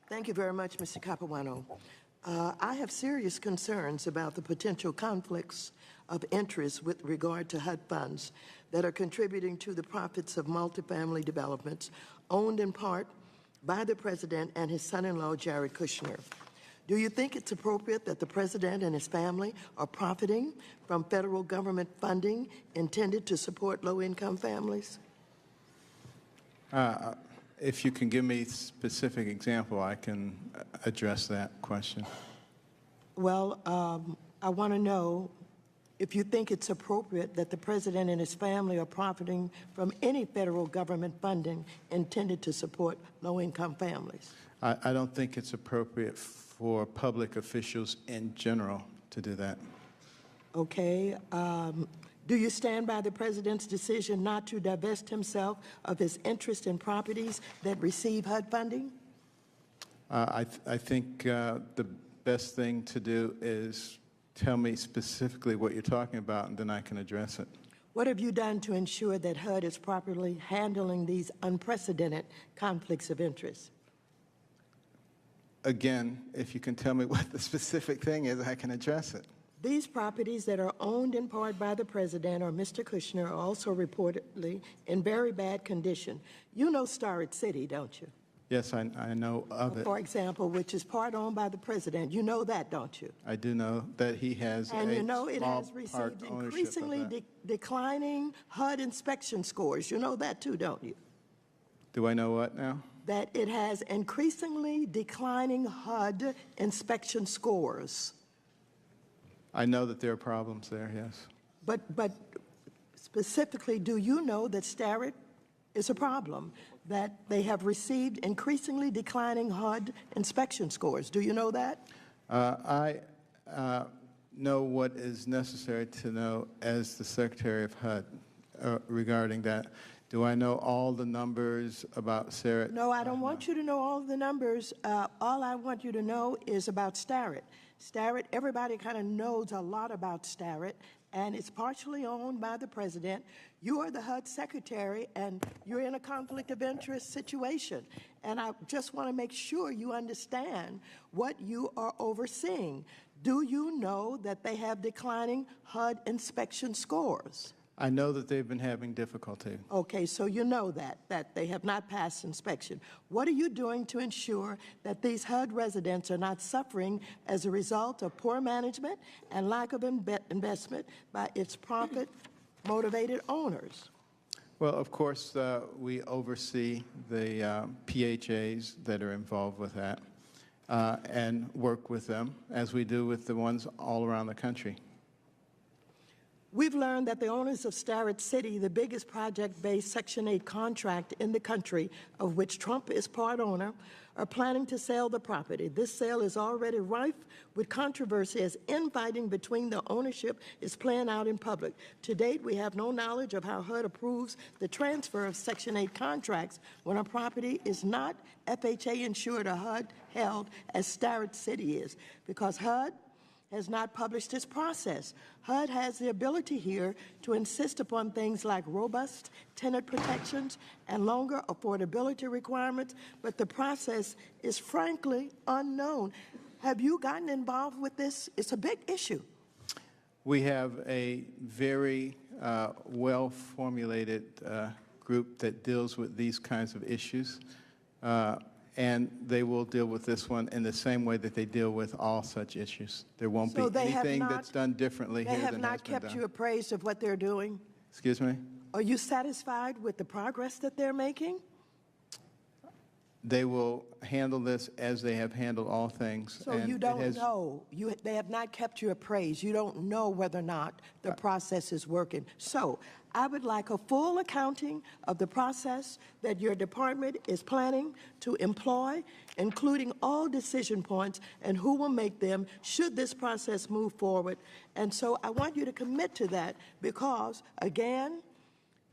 Thank you very much, Mr. Capuano. I have serious concerns about the potential conflicts of interest with regard to HUD funds that are contributing to the profits of multifamily developments owned in part by the President and his son-in-law, Jared Kushner. Do you think it's appropriate that the President and his family are profiting from federal government funding intended to support low-income families? If you can give me a specific example, I can address that question. Well, I want to know if you think it's appropriate that the President and his family are profiting from any federal government funding intended to support low-income families. I don't think it's appropriate for public officials in general to do that. Okay. Do you stand by the President's decision not to divest himself of his interest in properties that receive HUD funding? I think the best thing to do is tell me specifically what you're talking about, and then I can address it. What have you done to ensure that HUD is properly handling these unprecedented conflicts of interest? Again, if you can tell me what the specific thing is, I can address it. These properties that are owned in part by the President or Mr. Kushner are also reportedly in very bad condition. You know Starrett City, don't you? Yes, I know of it. For example, which is part owned by the President. You know that, don't you? I do know that he has and a you know it small has received part increasingly declining HUD inspection scores. You know that too, don't you? Do I know what now? That it has increasingly declining HUD inspection scores. I know that there are problems there, yes. But specifically, do you know that Starrett is a problem, that they have received increasingly declining HUD inspection scores? Do you know that? I know what is necessary to know as the Secretary of HUD regarding that. Do I know all the numbers about Starrett? No, I don't want you to know all the numbers. All I want you to know is about Starrett. Starrett, everybody kind of knows a lot about Starrett, and it's partially owned by the President. You are the HUD Secretary, and you're in a conflict of interest situation. And I just want to make sure you understand what you are overseeing. Do you know that they have declining HUD inspection scores? I know that they've been having difficulty. Okay, so you know that they have not passed inspection. What are you doing to ensure that these HUD residents are not suffering as a result of poor management and lack of investment by its profit-motivated owners? Well, of course, we oversee the PHAs that are involved with that and work with them, as we do with the ones all around the country. We've learned that the owners of Starrett City, the biggest project-based Section 8 contract in the country, of which Trump is part owner, are planning to sell the property. This sale is already rife with controversy as infighting between the ownership is playing out in public. To date, we have no knowledge of how HUD approves the transfer of Section 8 contracts when a property is not FHA insured or HUD held as Starrett City is, because HUD has not published its process. HUD has the ability here to insist upon things like robust tenant protections and longer affordability requirements, but the process is frankly unknown. Have you gotten involved with this? It's a big issue. We have a very well-formulated group that deals with these kinds of issues. And they will deal with this one in the same way that they deal with all such issues. There won't be anything that's done differently here than has been done. They have not kept you appraised of what they're doing? Excuse me? Are you satisfied with the progress that they're making? They will handle this as they have handled all things. So you don't know. They have not kept you appraised. You don't know whether or not the process is working. So I would like a full accounting of the process that your department is planning to employ, including all decision points and who will make them should this process move forward. And so I want you to commit to that because, again,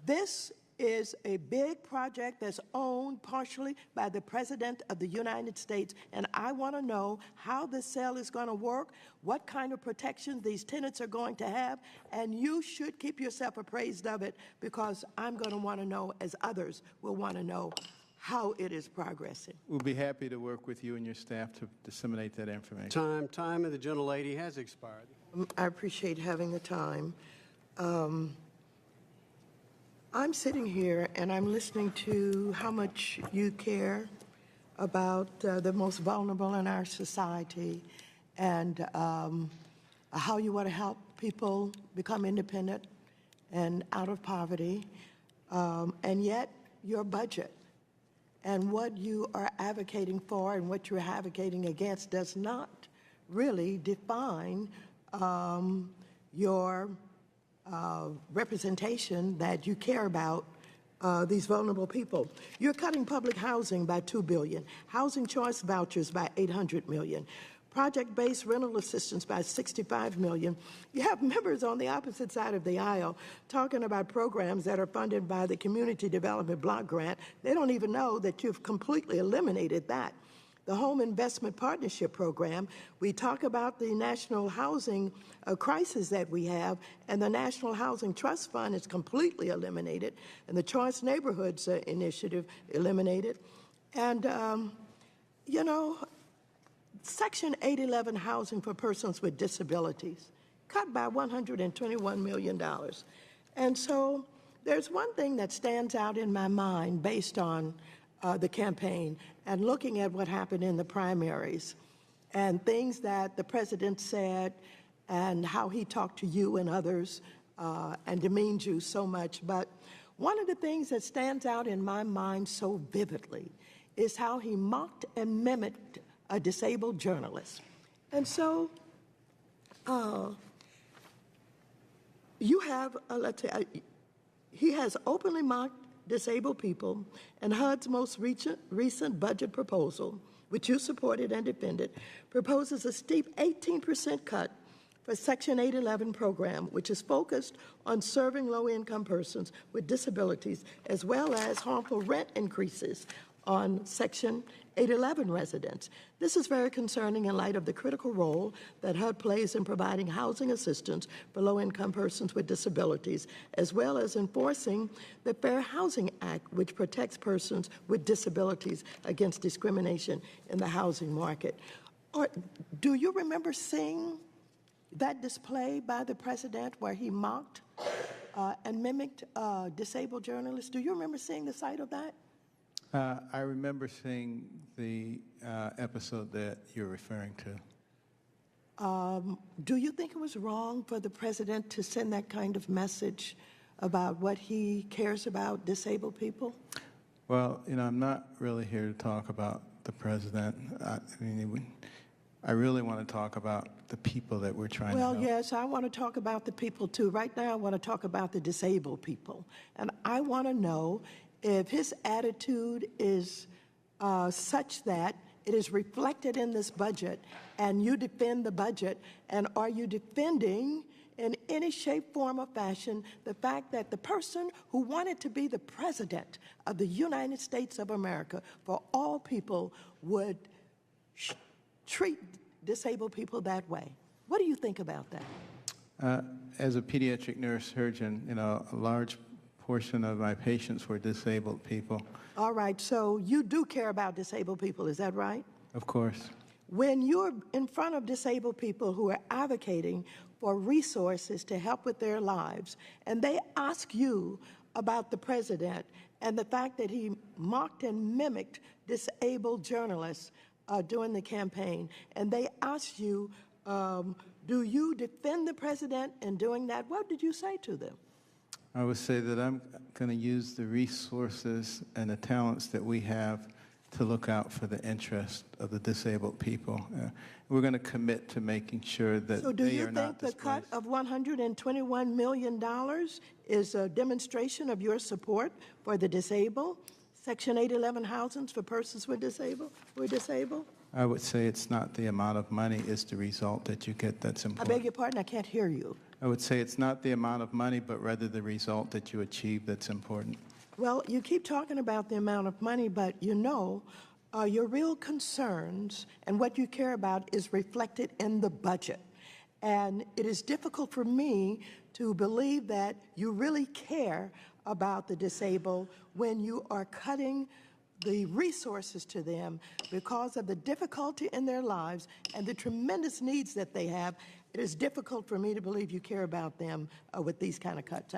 this is a big project that's owned partially by the President of the United States, and I want to know how this sale is going to work, what kind of protections these tenants are going to have, and you should keep yourself appraised of it because I'm going to want to know, as others will want to know, how it is progressing. We'll be happy to work with you and your staff to disseminate that information. Time of the gentlelady has expired. I appreciate having the time. I'm sitting here and I'm listening to how much you care about the most vulnerable in our society and how you want to help people become independent and out of poverty, and yet your budget and what you are advocating for and what you're advocating against does not really define your representation that you care about these vulnerable people. You're cutting public housing by $2 billion, housing choice vouchers by $800 million, project-based rental assistance by $65 million. You have members on the opposite side of the aisle talking about programs that are funded by the Community Development Block Grant. They don't even know that you've completely eliminated that. The Home Investment Partnership Program, we talk about the national housing crisis that we have, and the National Housing Trust Fund is completely eliminated, and the Choice Neighborhoods Initiative eliminated. And, you know, Section 811 housing for persons with disabilities, cut by $121 million. And so there's one thing that stands out in my mind based on the campaign and looking at what happened in the primaries and things that the president said and how he talked to you and others and demeaned you so much. But one of the things that stands out in my mind so vividly is how he mocked and mimicked a disabled journalist. And so you have, let's say, he has openly mocked disabled people, and HUD's most recent budget proposal, which you supported and defended, proposes a steep 18% cut for Section 811 program, which is focused on serving low-income persons with disabilities, as well as harmful rent increases on Section 811 residents. This is very concerning in light of the critical role that HUD plays in providing housing assistance for low-income persons with disabilities, as well as enforcing the Fair Housing Act, which protects persons with disabilities against discrimination in the housing market. Do you remember seeing that display by the president where he mocked and mimicked disabled journalists? Do you remember seeing the site of that? I remember seeing the episode that you're referring to. Do you think it was wrong for the president to send that kind of message about what he cares about disabled people? Well, you know, I'm not really here to talk about the president. I really want to talk about the people that we're trying to help. Well, yes, I want to talk about the people too. Right now, I want to talk about the disabled people. And I want to know if his attitude is such that it is reflected in this budget and you defend the budget, and are you defending in any shape, form, or fashion the fact that the person who wanted to be the president of the United States of America for all people would treat disabled people that way? What do you think about that? As a pediatric neurosurgeon, you know, a large portion of my patients were disabled people. All right, so you do care about disabled people, is that right? Of course. When you're in front of disabled people who are advocating for resources to help with their lives, and they ask you about the president and the fact that he mocked and mimicked disabled journalists during the campaign, and they ask you, do you defend the president in doing that? What did you say to them? I would say that I'm going to use the resources and the talents that we have to look out for the interest of the disabled people. We're going to commit to making sure that they are not displaced. So do you think the cut of $121 million is a demonstration of your support for the disabled? Section 811 housings for persons who are disabled? I would say it's not the amount of money, it's the result that you get that's important. I beg your pardon, I can't hear you. I would say it's not the amount of money, but rather the result that you achieve that's important. Well, you keep talking about the amount of money, but you know your real concerns and what you care about is reflected in the budget. And it is difficult for me to believe that you really care about the disabled when you are cutting the resources to them because of the difficulty in their lives and the tremendous needs that they have. It is difficult for me to believe you care about them with these kind of cuts.